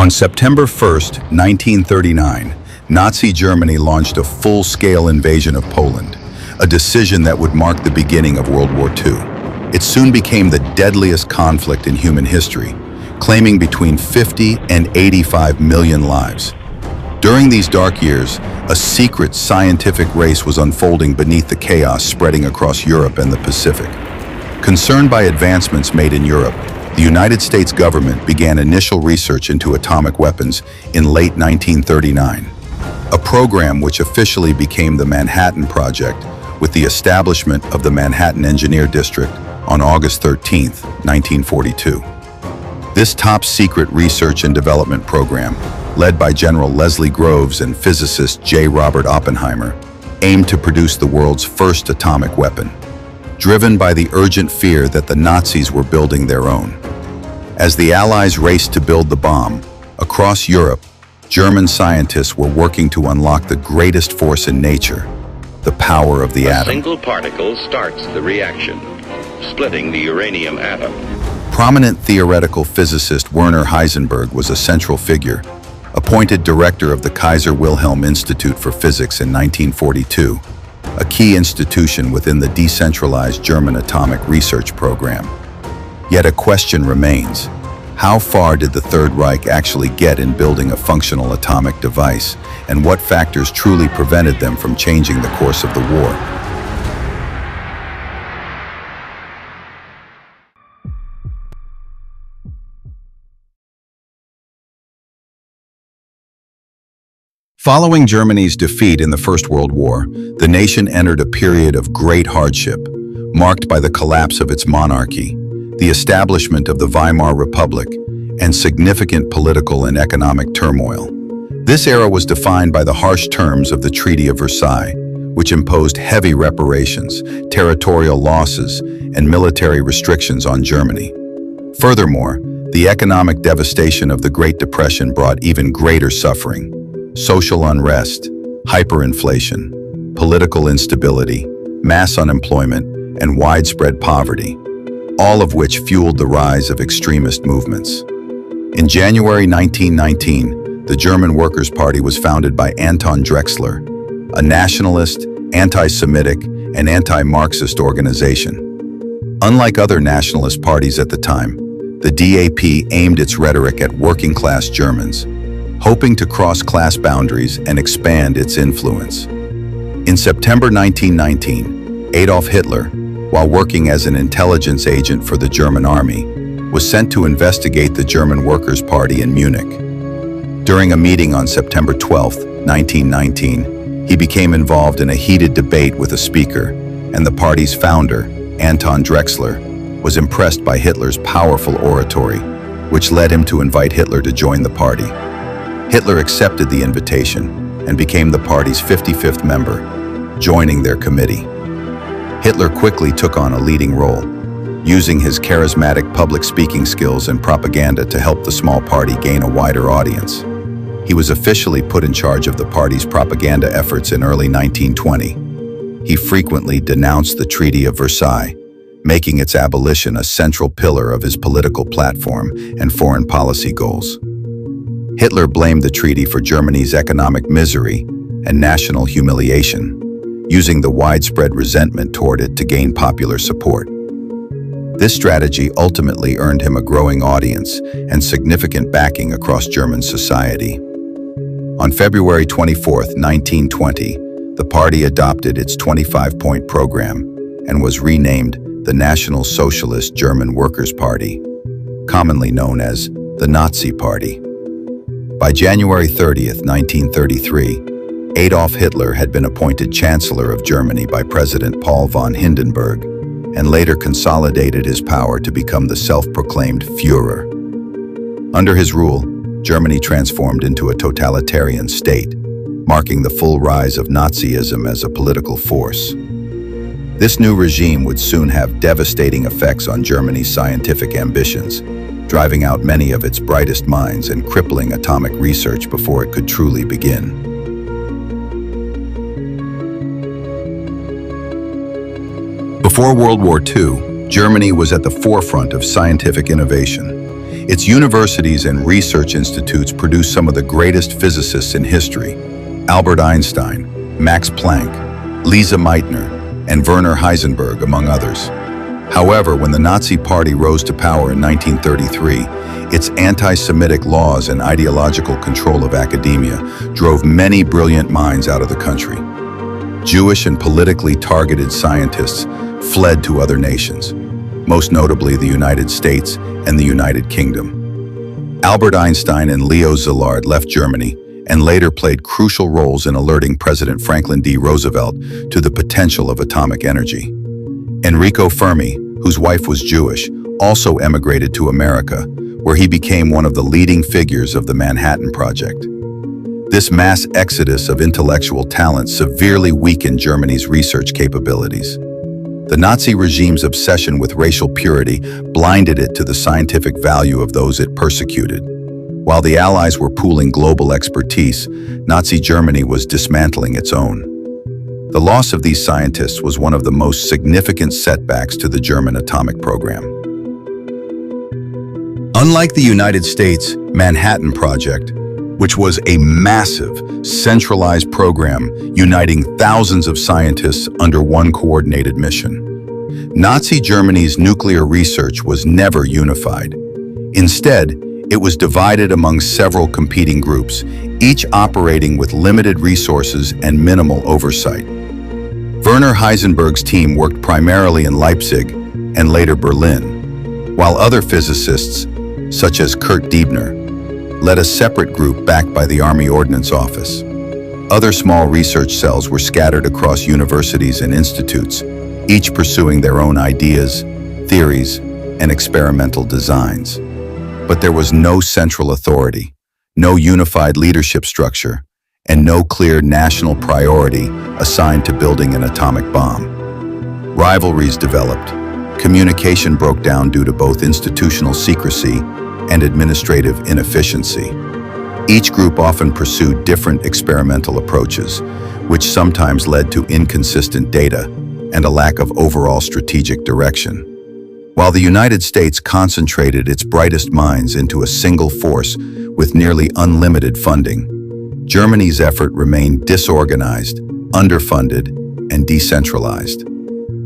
On September 1st, 1939, Nazi Germany launched a full-scale invasion of Poland, a decision that would mark the beginning of World War II. It soon became the deadliest conflict in human history, claiming between 50 and 85 million lives. During these dark years, a secret scientific race was unfolding beneath the chaos spreading across Europe and the Pacific. Concerned by advancements made in Europe, the United States government began initial research into atomic weapons in late 1939, a program which officially became the Manhattan Project with the establishment of the Manhattan Engineer District on August 13, 1942. This top-secret research and development program, led by General Leslie Groves and physicist J. Robert Oppenheimer, aimed to produce the world's first atomic weapon, driven by the urgent fear that the Nazis were building their own. As the Allies raced to build the bomb, across Europe, German scientists were working to unlock the greatest force in nature, the power of the atom. A single particle starts the reaction, splitting the uranium atom. Prominent theoretical physicist Werner Heisenberg was a central figure, appointed director of the Kaiser Wilhelm Institute for Physics in 1942, a key institution within the decentralized German atomic research program. Yet a question remains: how far did the Third Reich actually get in building a functional atomic device, and what factors truly prevented them from changing the course of the war? Following Germany's defeat in the First World War, the nation entered a period of great hardship, marked by the collapse of its monarchy, the establishment of the Weimar Republic, and significant political and economic turmoil. This era was defined by the harsh terms of the Treaty of Versailles, which imposed heavy reparations, territorial losses, and military restrictions on Germany. Furthermore, the economic devastation of the Great Depression brought even greater suffering: social unrest, hyperinflation, political instability, mass unemployment, and widespread poverty, all of which fueled the rise of extremist movements. In January 1919, the German Workers' Party was founded by Anton Drexler, a nationalist, anti-Semitic, and anti-Marxist organization. Unlike other nationalist parties at the time, the DAP aimed its rhetoric at working-class Germans, hoping to cross class boundaries and expand its influence. In September 1919, Adolf Hitler, while working as an intelligence agent for the German army, was sent to investigate the German Workers' Party in Munich. During a meeting on September 12, 1919, he became involved in a heated debate with a speaker, and the party's founder, Anton Drexler, was impressed by Hitler's powerful oratory, which led him to invite Hitler to join the party. Hitler accepted the invitation and became the party's 55th member, joining their committee. Hitler quickly took on a leading role, using his charismatic public speaking skills and propaganda to help the small party gain a wider audience. He was officially put in charge of the party's propaganda efforts in early 1920. He frequently denounced the Treaty of Versailles, making its abolition a central pillar of his political platform and foreign policy goals. Hitler blamed the treaty for Germany's economic misery and national humiliation, using the widespread resentment toward it to gain popular support. This strategy ultimately earned him a growing audience and significant backing across German society. On February 24, 1920, the party adopted its 25-point program and was renamed the National Socialist German Workers' Party, commonly known as the Nazi Party. By January 30, 1933, Adolf Hitler had been appointed Chancellor of Germany by President Paul von Hindenburg, and later consolidated his power to become the self-proclaimed Führer. Under his rule, Germany transformed into a totalitarian state, marking the full rise of Nazism as a political force. This new regime would soon have devastating effects on Germany's scientific ambitions, driving out many of its brightest minds and crippling atomic research before it could truly begin. Before World War II, Germany was at the forefront of scientific innovation. Its universities and research institutes produced some of the greatest physicists in history: Albert Einstein, Max Planck, Lise Meitner, and Werner Heisenberg, among others. However, when the Nazi Party rose to power in 1933, its anti-Semitic laws and ideological control of academia drove many brilliant minds out of the country. Jewish and politically targeted scientists fled to other nations, most notably the United States and the United Kingdom. Albert Einstein and Leo Szilard left Germany and later played crucial roles in alerting President Franklin D. Roosevelt to the potential of atomic energy. Enrico Fermi, whose wife was Jewish, also emigrated to America, where he became one of the leading figures of the Manhattan Project. This mass exodus of intellectual talent severely weakened Germany's research capabilities. The Nazi regime's obsession with racial purity blinded it to the scientific value of those it persecuted. While the Allies were pooling global expertise, Nazi Germany was dismantling its own. The loss of these scientists was one of the most significant setbacks to the German atomic program. Unlike the United States Manhattan Project, which was a massive, centralized program uniting thousands of scientists under one coordinated mission, Nazi Germany's nuclear research was never unified. Instead, it was divided among several competing groups, each operating with limited resources and minimal oversight. Werner Heisenberg's team worked primarily in Leipzig and later Berlin, while other physicists, such as Kurt Diebner, led a separate group backed by the Army Ordnance Office. Other small research cells were scattered across universities and institutes, each pursuing their own ideas, theories, and experimental designs. But there was no central authority, no unified leadership structure, and no clear national priority assigned to building an atomic bomb. Rivalries developed. Communication broke down due to both institutional secrecy and administrative inefficiency. Each group often pursued different experimental approaches, which sometimes led to inconsistent data and a lack of overall strategic direction. While the United States concentrated its brightest minds into a single force with nearly unlimited funding, Germany's effort remained disorganized, underfunded, and decentralized.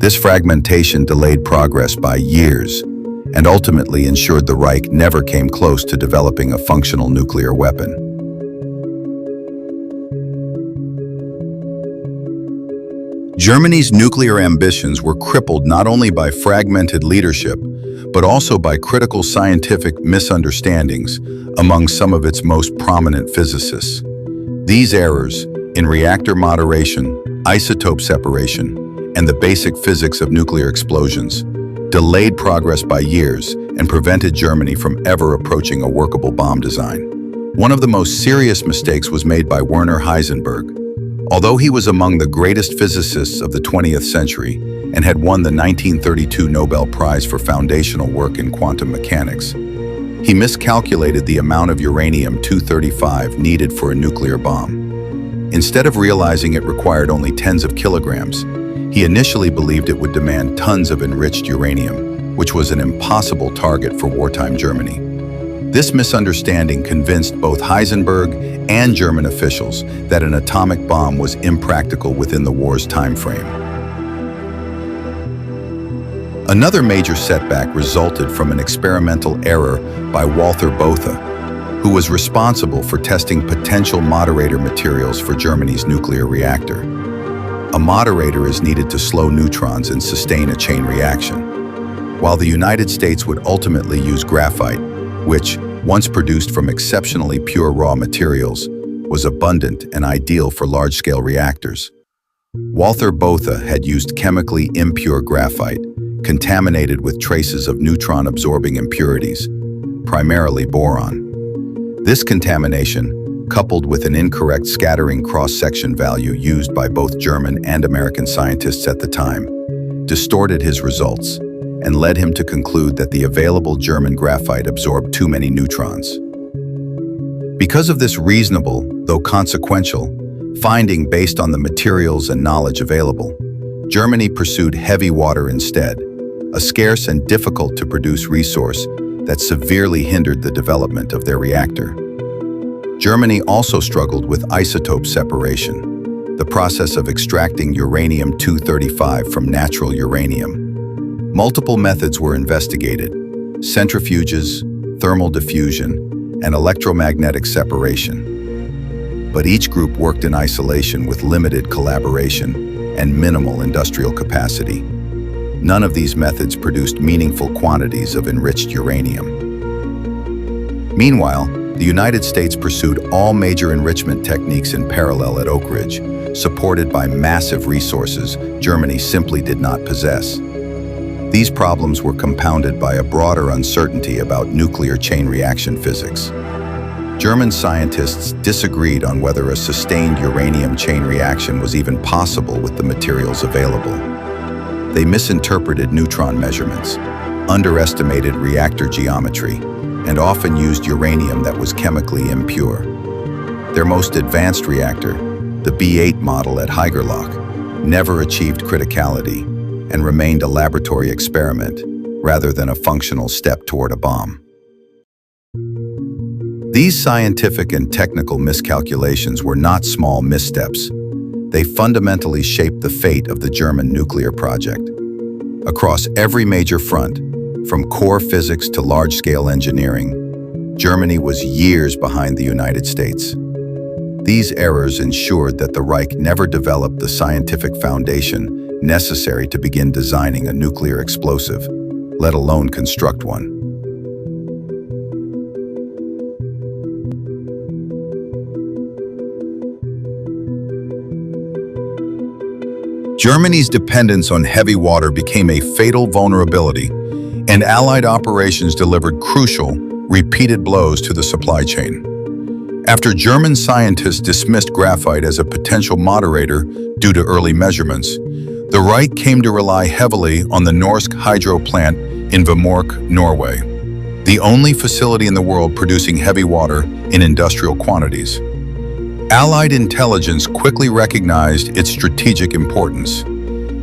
This fragmentation delayed progress by years and ultimately ensured the Reich never came close to developing a functional nuclear weapon. Germany's nuclear ambitions were crippled not only by fragmented leadership, but also by critical scientific misunderstandings among some of its most prominent physicists. These errors in reactor moderation, isotope separation, and the basic physics of nuclear explosions delayed progress by years and prevented Germany from ever approaching a workable bomb design. One of the most serious mistakes was made by Werner Heisenberg. Although he was among the greatest physicists of the 20th century and had won the 1932 Nobel Prize for foundational work in quantum mechanics, he miscalculated the amount of uranium-235 needed for a nuclear bomb. Instead of realizing it required only tens of kilograms, he initially believed it would demand tons of enriched uranium, which was an impossible target for wartime Germany. This misunderstanding convinced both Heisenberg and German officials that an atomic bomb was impractical within the war's time frame. Another major setback resulted from an experimental error by Walther Botha, who was responsible for testing potential moderator materials for Germany's nuclear reactor. A moderator is needed to slow neutrons and sustain a chain reaction. While the United States would ultimately use graphite, which, once produced from exceptionally pure raw materials, was abundant and ideal for large-scale reactors, Walther Botha had used chemically impure graphite, contaminated with traces of neutron-absorbing impurities, primarily boron. This contamination, coupled with an incorrect scattering cross-section value used by both German and American scientists at the time, distorted his results and led him to conclude that the available German graphite absorbed too many neutrons. Because of this reasonable, though consequential, finding based on the materials and knowledge available, Germany pursued heavy water instead, a scarce and difficult-to-produce resource that severely hindered the development of their reactor. Germany also struggled with isotope separation, the process of extracting uranium-235 from natural uranium. Multiple methods were investigated: centrifuges, thermal diffusion, and electromagnetic separation. But each group worked in isolation with limited collaboration and minimal industrial capacity. None of these methods produced meaningful quantities of enriched uranium. Meanwhile, the United States pursued all major enrichment techniques in parallel at Oak Ridge, supported by massive resources Germany simply did not possess. These problems were compounded by a broader uncertainty about nuclear chain reaction physics. German scientists disagreed on whether a sustained uranium chain reaction was even possible with the materials available. They misinterpreted neutron measurements, underestimated reactor geometry, and often used uranium that was chemically impure. Their most advanced reactor, the B8 model at Haigerloch, never achieved criticality and remained a laboratory experiment rather than a functional step toward a bomb. These scientific and technical miscalculations were not small missteps. They fundamentally shaped the fate of the German nuclear project. Across every major front, from core physics to large-scale engineering, Germany was years behind the United States. These errors ensured that the Reich never developed the scientific foundation necessary to begin designing a nuclear explosive, let alone construct one. Germany's dependence on heavy water became a fatal vulnerability, and Allied operations delivered crucial, repeated blows to the supply chain. After German scientists dismissed graphite as a potential moderator due to early measurements, the Reich came to rely heavily on the Norsk hydro plant in Vemork, Norway, the only facility in the world producing heavy water in industrial quantities. Allied intelligence quickly recognized its strategic importance.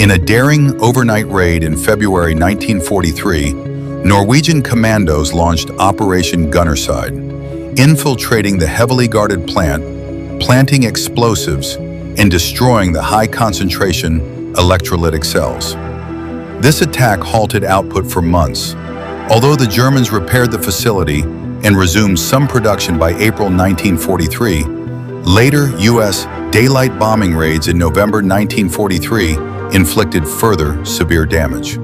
In a daring overnight raid in February 1943, Norwegian commandos launched Operation Gunnerside, infiltrating the heavily guarded plant, planting explosives, and destroying the high-concentration electrolytic cells. This attack halted output for months, although the Germans repaired the facility and resumed some production by April 1943. Later, U.S. daylight bombing raids in November 1943 inflicted further severe damage.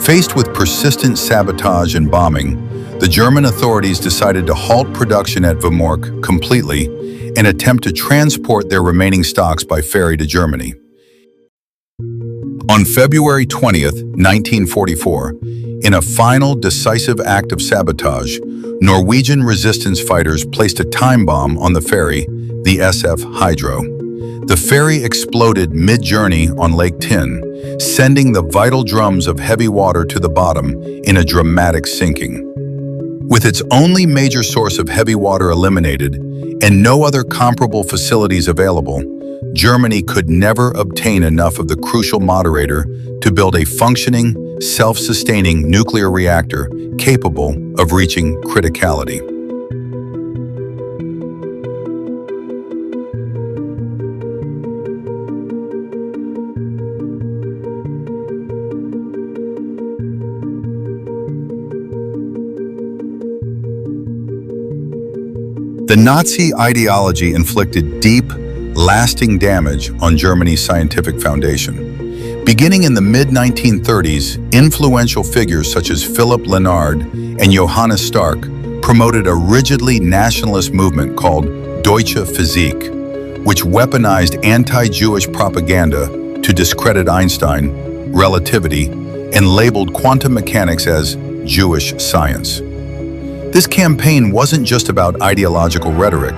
Faced with persistent sabotage and bombing, the German authorities decided to halt production at Vemork completely and attempt to transport their remaining stocks by ferry to Germany. On February 20th, 1944, in a final decisive act of sabotage, Norwegian resistance fighters placed a time bomb on the ferry, the SF Hydro. The ferry exploded mid-journey on Lake Tinn, sending the vital drums of heavy water to the bottom in a dramatic sinking. With its only major source of heavy water eliminated and no other comparable facilities available, Germany could never obtain enough of the crucial moderator to build a functioning, self-sustaining nuclear reactor capable of reaching criticality. The Nazi ideology inflicted deep, lasting damage on Germany's scientific foundation. Beginning in the mid-1930s, influential figures such as Philipp Lenard and Johannes Stark promoted a rigidly nationalist movement called Deutsche Physik, which weaponized anti-Jewish propaganda to discredit Einstein, relativity, and labeled quantum mechanics as Jewish science. This campaign wasn't just about ideological rhetoric.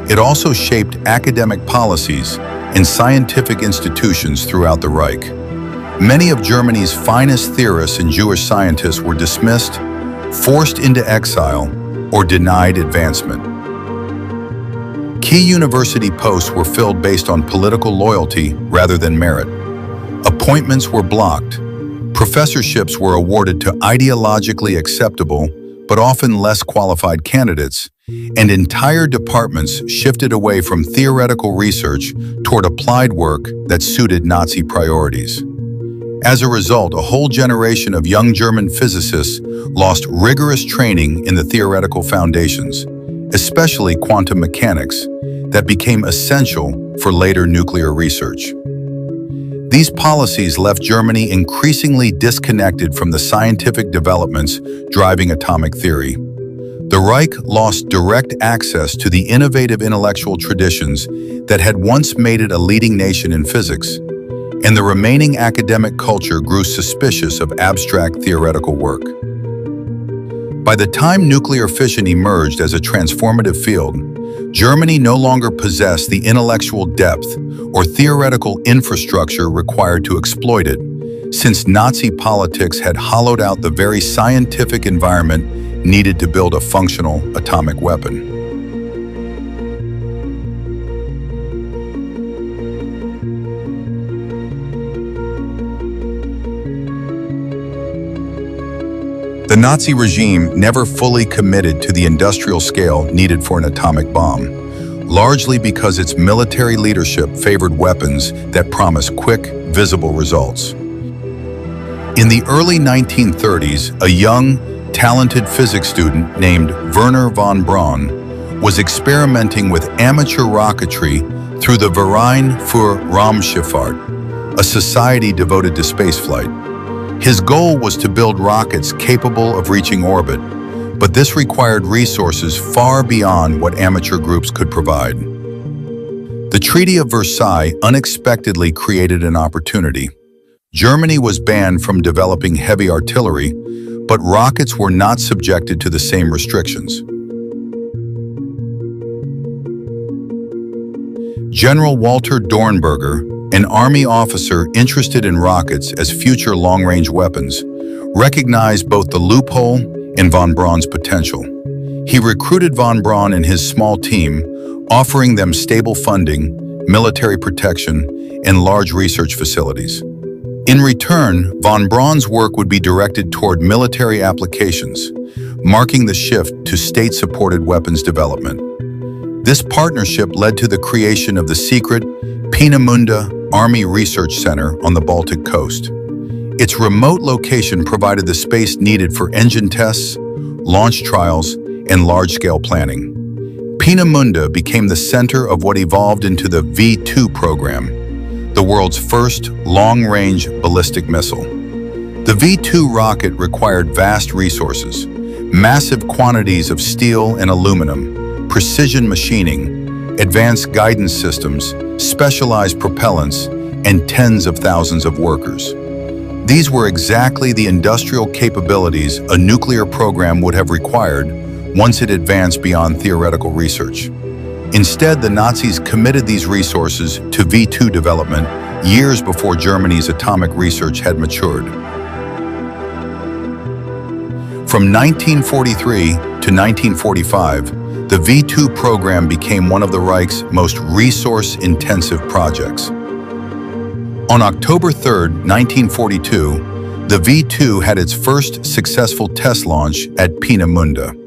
It also shaped academic policies and scientific institutions throughout the Reich. Many of Germany's finest theorists and Jewish scientists were dismissed, forced into exile, or denied advancement. Key university posts were filled based on political loyalty rather than merit. Appointments were blocked. Professorships were awarded to ideologically acceptable, but often less qualified candidates, and entire departments shifted away from theoretical research toward applied work that suited Nazi priorities. As a result, a whole generation of young German physicists lost rigorous training in the theoretical foundations, especially quantum mechanics, that became essential for later nuclear research. These policies left Germany increasingly disconnected from the scientific developments driving atomic theory. The Reich lost direct access to the innovative intellectual traditions that had once made it a leading nation in physics, and the remaining academic culture grew suspicious of abstract theoretical work. By the time nuclear fission emerged as a transformative field, Germany no longer possessed the intellectual depth or theoretical infrastructure required to exploit it, since Nazi politics had hollowed out the very scientific environment needed to build a functional atomic weapon. The Nazi regime never fully committed to the industrial scale needed for an atomic bomb, largely because its military leadership favored weapons that promise quick, visible results. In the early 1930s, a young, talented physics student named Wernher von Braun was experimenting with amateur rocketry through the Verein für Raumschifffahrt, a society devoted to spaceflight. His goal was to build rockets capable of reaching orbit, but this required resources far beyond what amateur groups could provide. The Treaty of Versailles unexpectedly created an opportunity. Germany was banned from developing heavy artillery, but rockets were not subjected to the same restrictions. General Walter Dornberger, an army officer interested in rockets as future long-range weapons, recognized both the loophole and von Braun's potential. He recruited von Braun and his small team, offering them stable funding, military protection, and large research facilities. In return, von Braun's work would be directed toward military applications, marking the shift to state-supported weapons development. This partnership led to the creation of the secret Peenemünde Army Research Center on the Baltic coast. Its remote location provided the space needed for engine tests, launch trials, and large-scale planning. Peenemünde became the center of what evolved into the V2 program, the world's first long-range ballistic missile. The V2 rocket required vast resources, massive quantities of steel and aluminum, precision machining, advanced guidance systems, specialized propellants, and tens of thousands of workers. These were exactly the industrial capabilities a nuclear program would have required once it advanced beyond theoretical research. Instead, the Nazis committed these resources to V2 development years before Germany's atomic research had matured. From 1943 to 1945, the V2 program became one of the Reich's most resource-intensive projects. On October 3, 1942, the V2 had its first successful test launch at Peenemünde.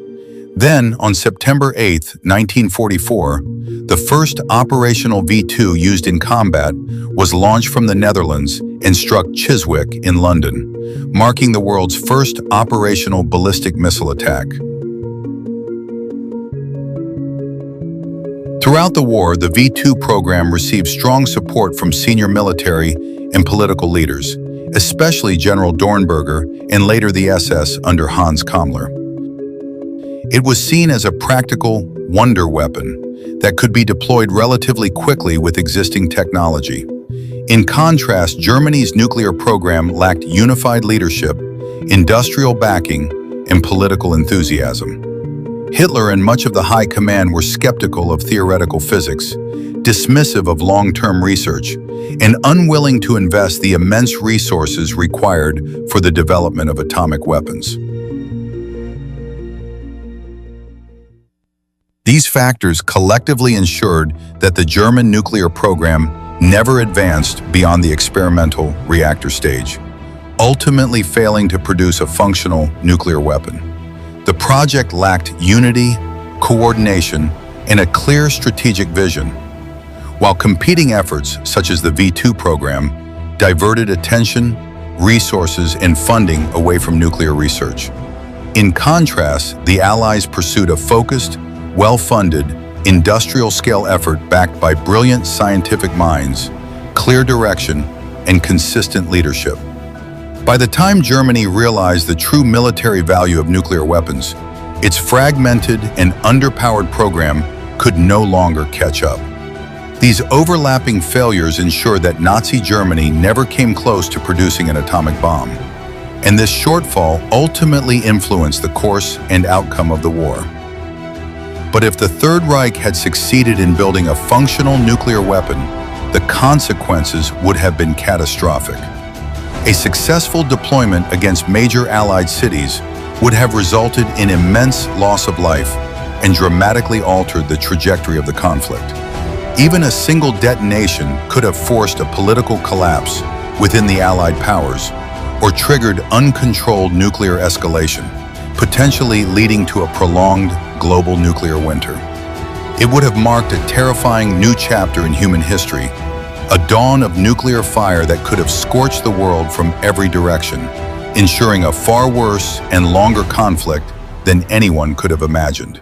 Then, on September 8, 1944, the first operational V2 used in combat was launched from the Netherlands and struck Chiswick in London, marking the world's first operational ballistic missile attack. Throughout the war, the V2 program received strong support from senior military and political leaders, especially General Dornberger and later the SS under Hans Kammler. It was seen as a practical wonder weapon that could be deployed relatively quickly with existing technology. In contrast, Germany's nuclear program lacked unified leadership, industrial backing, and political enthusiasm. Hitler and much of the high command were skeptical of theoretical physics, dismissive of long-term research, and unwilling to invest the immense resources required for the development of atomic weapons. These factors collectively ensured that the German nuclear program never advanced beyond the experimental reactor stage, ultimately failing to produce a functional nuclear weapon. The project lacked unity, coordination, and a clear strategic vision, while competing efforts such as the V2 program diverted attention, resources, and funding away from nuclear research. In contrast, the Allies pursued a focused, well-funded, industrial-scale effort backed by brilliant scientific minds, clear direction, and consistent leadership. By the time Germany realized the true military value of nuclear weapons, its fragmented and underpowered program could no longer catch up. These overlapping failures ensured that Nazi Germany never came close to producing an atomic bomb, and this shortfall ultimately influenced the course and outcome of the war. But if the Third Reich had succeeded in building a functional nuclear weapon, the consequences would have been catastrophic. A successful deployment against major Allied cities would have resulted in immense loss of life and dramatically altered the trajectory of the conflict. Even a single detonation could have forced a political collapse within the Allied powers or triggered uncontrolled nuclear escalation, potentially leading to a prolonged global nuclear winter. It would have marked a terrifying new chapter in human history, a dawn of nuclear fire that could have scorched the world from every direction, ensuring a far worse and longer conflict than anyone could have imagined.